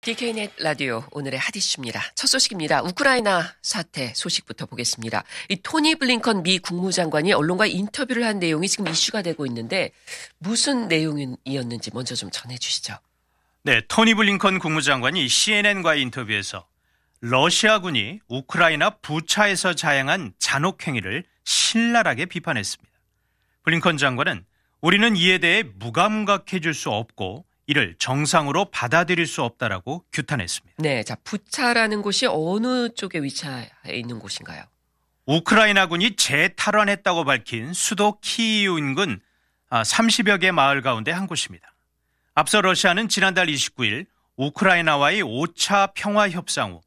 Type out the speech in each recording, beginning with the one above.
DK넷 라디오 오늘의 핫이슈입니다. 첫 소식입니다. 우크라이나 사태 소식부터 보겠습니다. 이 토니 블링컨 미 국무장관이 언론과 인터뷰를 한 내용이 지금 이슈가 되고 있는데 무슨 내용이었는지 먼저 좀 전해주시죠. 네, 토니 블링컨 국무장관이 CNN과의 인터뷰에서 러시아군이 우크라이나 부차에서 자행한 잔혹행위를 신랄하게 비판했습니다. 블링컨 장관은 우리는 이에 대해 무감각해질 수 없고 이를 정상으로 받아들일 수 없다라고 규탄했습니다. 네, 자 부차라는 곳이 어느 쪽에 위치해 있는 곳인가요? 우크라이나군이 재탈환했다고 밝힌 수도 키이우 인근 30여 개 마을 가운데 한 곳입니다. 앞서 러시아는 지난달 29일 우크라이나와의 5차 평화협상 후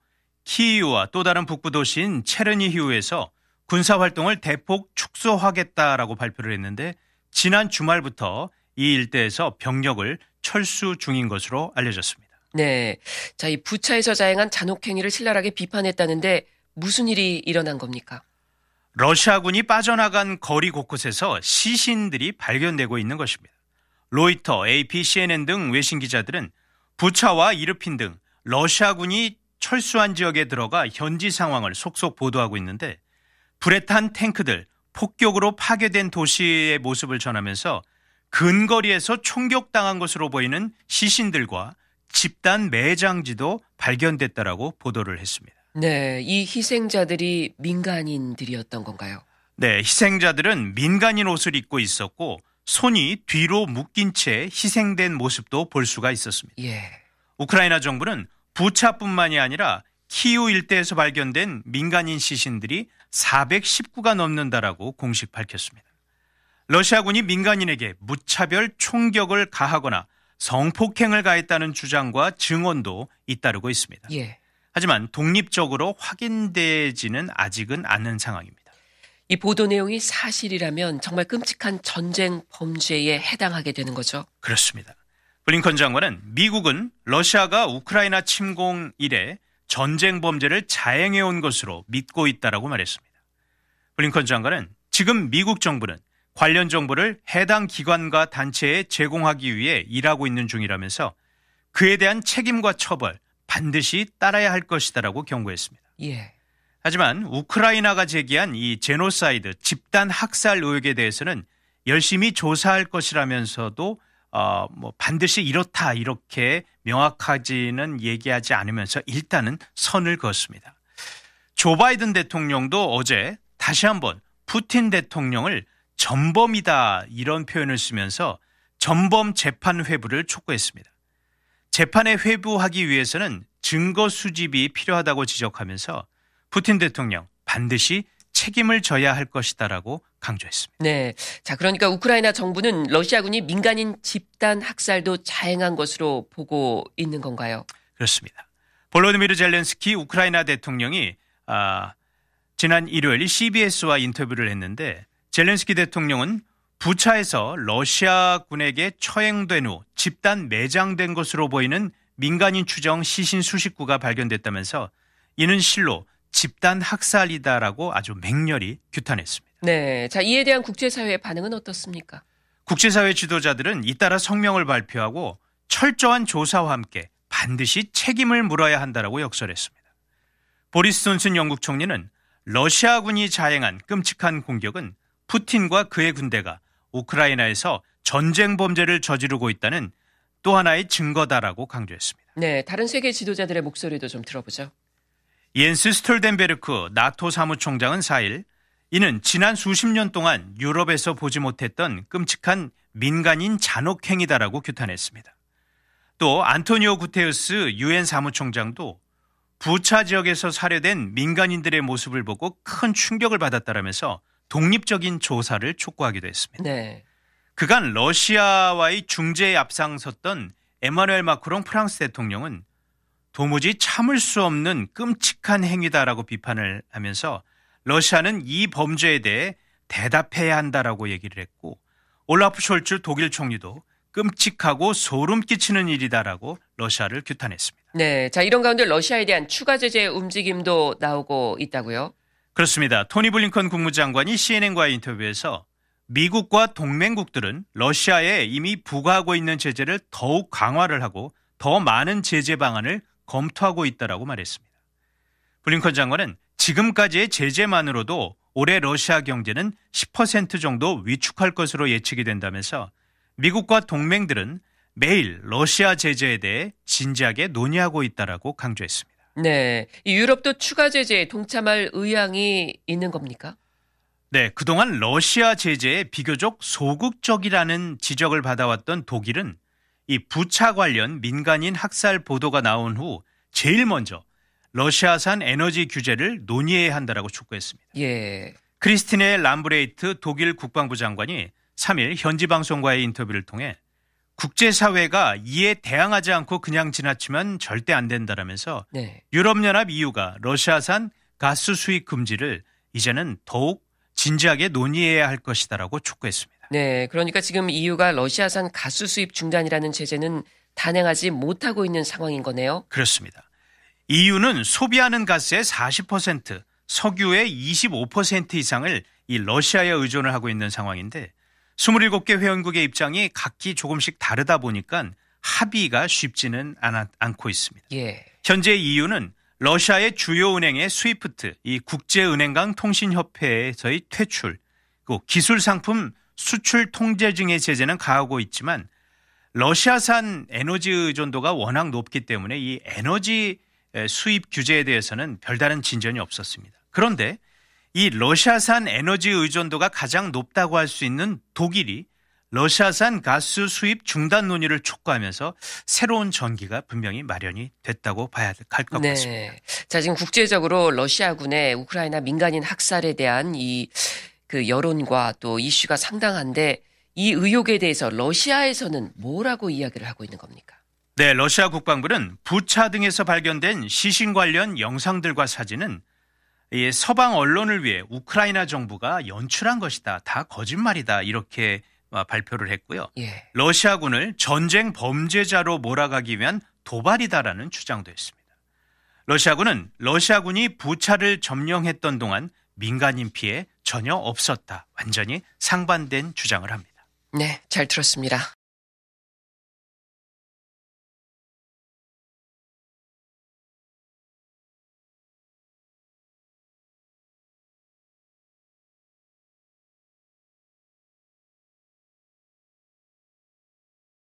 키이우와 또 다른 북부 도시인 체르니히우에서 군사활동을 대폭 축소하겠다라고 발표를 했는데 지난 주말부터 이 일대에서 병력을 철수 중인 것으로 알려졌습니다. 네, 자 이 부차에서 자행한 잔혹행위를 신랄하게 비판했다는데 무슨 일이 일어난 겁니까? 러시아군이 빠져나간 거리 곳곳에서 시신들이 발견되고 있는 것입니다. 로이터, AP, CNN 등 외신 기자들은 부차와 이르핀 등 러시아군이 철수한 지역에 들어가 현지 상황을 속속 보도하고 있는데 불에 탄 탱크들, 폭격으로 파괴된 도시의 모습을 전하면서 근거리에서 총격당한 것으로 보이는 시신들과 집단 매장지도 발견됐다라고 보도를 했습니다. 네, 이 희생자들이 민간인들이었던 건가요? 네, 희생자들은 민간인 옷을 입고 있었고 손이 뒤로 묶인 채 희생된 모습도 볼 수가 있었습니다. 예. 우크라이나 정부는 부차뿐만이 아니라 키이우 일대에서 발견된 민간인 시신들이 419가 넘는다라고 공식 밝혔습니다. 러시아군이 민간인에게 무차별 총격을 가하거나 성폭행을 가했다는 주장과 증언도 잇따르고 있습니다. 예. 하지만 독립적으로 확인되지는 아직은 않는 상황입니다. 이 보도 내용이 사실이라면 정말 끔찍한 전쟁 범죄에 해당하게 되는 거죠. 그렇습니다. 블링컨 장관은 미국은 러시아가 우크라이나 침공 이래 전쟁 범죄를 자행해온 것으로 믿고 있다라고 말했습니다. 블링컨 장관은 지금 미국 정부는 관련 정보를 해당 기관과 단체에 제공하기 위해 일하고 있는 중이라면서 그에 대한 책임과 처벌 반드시 따라야 할 것이다라고 경고했습니다. 예. 하지만 우크라이나가 제기한 이 제노사이드 집단 학살 의혹에 대해서는 열심히 조사할 것이라면서도 반드시 이렇다 이렇게 명확하지는 얘기하지 않으면서 일단은 선을 그었습니다. 조 바이든 대통령도 어제 다시 한번 푸틴 대통령을 전범이다 이런 표현을 쓰면서 전범 재판 회부를 촉구했습니다. 재판에 회부하기 위해서는 증거 수집이 필요하다고 지적하면서 푸틴 대통령 반드시 책임을 져야 할 것이다라고 강조했습니다. 네. 자, 그러니까 우크라이나 정부는 러시아군이 민간인 집단 학살도 자행한 것으로 보고 있는 건가요? 그렇습니다. 볼로디미르 젤렌스키 우크라이나 대통령이 지난 일요일 CBS와 인터뷰를 했는데 젤렌스키 대통령은 부차에서 러시아군에게 처형된 후 집단 매장된 것으로 보이는 민간인 추정 시신 수십 구가 발견됐다면서 이는 실로 집단 학살이다라고 아주 맹렬히 규탄했습니다. 네. 자, 이에 대한 국제사회의 반응은 어떻습니까? 국제사회 지도자들은 잇따라 성명을 발표하고 철저한 조사와 함께 반드시 책임을 물어야 한다라고 역설했습니다. 보리스 존슨 영국 총리는 러시아군이 자행한 끔찍한 공격은 푸틴과 그의 군대가 우크라이나에서 전쟁 범죄를 저지르고 있다는 또 하나의 증거다라고 강조했습니다. 네, 다른 세계 지도자들의 목소리도 좀 들어보죠. 옌스 스톨덴베르크 나토 사무총장은 4일 이는 지난 수십 년 동안 유럽에서 보지 못했던 끔찍한 민간인 잔혹행위다라고 규탄했습니다. 또 안토니오 구테우스 유엔 사무총장도 부차 지역에서 살해된 민간인들의 모습을 보고 큰 충격을 받았다라면서 독립적인 조사를 촉구하기도 했습니다. 네. 그간 러시아와의 중재에 앞장섰던 에마누엘 마크롱 프랑스 대통령은 도무지 참을 수 없는 끔찍한 행위다라고 비판을 하면서 러시아는 이 범죄에 대해 대답해야 한다라고 얘기를 했고 올라프 숄츠 독일 총리도 끔찍하고 소름 끼치는 일이다라고 러시아를 규탄했습니다. 네, 자 이런 가운데 러시아에 대한 추가 제재 움직임도 나오고 있다고요? 그렇습니다. 토니 블링컨 국무장관이 CNN과의 인터뷰에서 미국과 동맹국들은 러시아에 이미 부과하고 있는 제재를 더욱 강화를 하고 더 많은 제재 방안을 검토하고 있다라고 말했습니다. 블링컨 장관은 지금까지의 제재만으로도 올해 러시아 경제는 10% 정도 위축할 것으로 예측이 된다면서 미국과 동맹들은 매일 러시아 제재에 대해 진지하게 논의하고 있다라고 강조했습니다. 네, 이 유럽도 추가 제재에 동참할 의향이 있는 겁니까? 네, 그동안 러시아 제재에 비교적 소극적이라는 지적을 받아왔던 독일은 이 부차 관련 민간인 학살 보도가 나온 후 제일 먼저 러시아산 에너지 규제를 논의해야 한다라고 촉구했습니다. 예. 크리스티네 람브레이트 독일 국방부 장관이 3일 현지 방송과의 인터뷰를 통해 국제사회가 이에 대항하지 않고 그냥 지나치면 절대 안 된다라면서 네. 유럽연합 EU가 러시아산 가스 수입 금지를 이제는 더욱 진지하게 논의해야 할 것이다라고 촉구했습니다. 네, 그러니까 지금 EU가 러시아산 가스 수입 중단이라는 제재는 단행하지 못하고 있는 상황인 거네요. 그렇습니다. EU는 소비하는 가스의 40%, 석유의 25% 이상을 이 러시아에 의존을 하고 있는 상황인데 27개 회원국의 입장이 각기 조금씩 다르다 보니까 합의가 쉽지는 않고 있습니다. 예. 현재 EU는 러시아의 주요 은행의 스위프트, 이 국제은행간 통신협회에서의 퇴출, 그리고 기술상품 수출 통제 등의 제재는 가하고 있지만 러시아산 에너지 의존도가 워낙 높기 때문에 이 에너지 수입 규제에 대해서는 별다른 진전이 없었습니다. 그런데 이 러시아산 에너지 의존도가 가장 높다고 할 수 있는 독일이 러시아산 가스 수입 중단 논의를 촉구하면서 새로운 전기가 분명히 마련이 됐다고 봐야 할 것 같습니다. 자, 지금 국제적으로 러시아군의 우크라이나 민간인 학살에 대한 그 여론과 또 이슈가 상당한데 이 의혹에 대해서 러시아에서는 뭐라고 이야기를 하고 있는 겁니까? 네, 러시아 국방부는 부차 등에서 발견된 시신 관련 영상들과 사진은 서방 언론을 위해 우크라이나 정부가 연출한 것이다. 다 거짓말이다. 이렇게 발표를 했고요. 예. 러시아군을 전쟁 범죄자로 몰아가기 위한 도발이다라는 주장도 했습니다. 러시아군은 러시아군이 부차를 점령했던 동안 민간인 피해 전혀 없었다. 완전히 상반된 주장을 합니다. 네, 잘 들었습니다.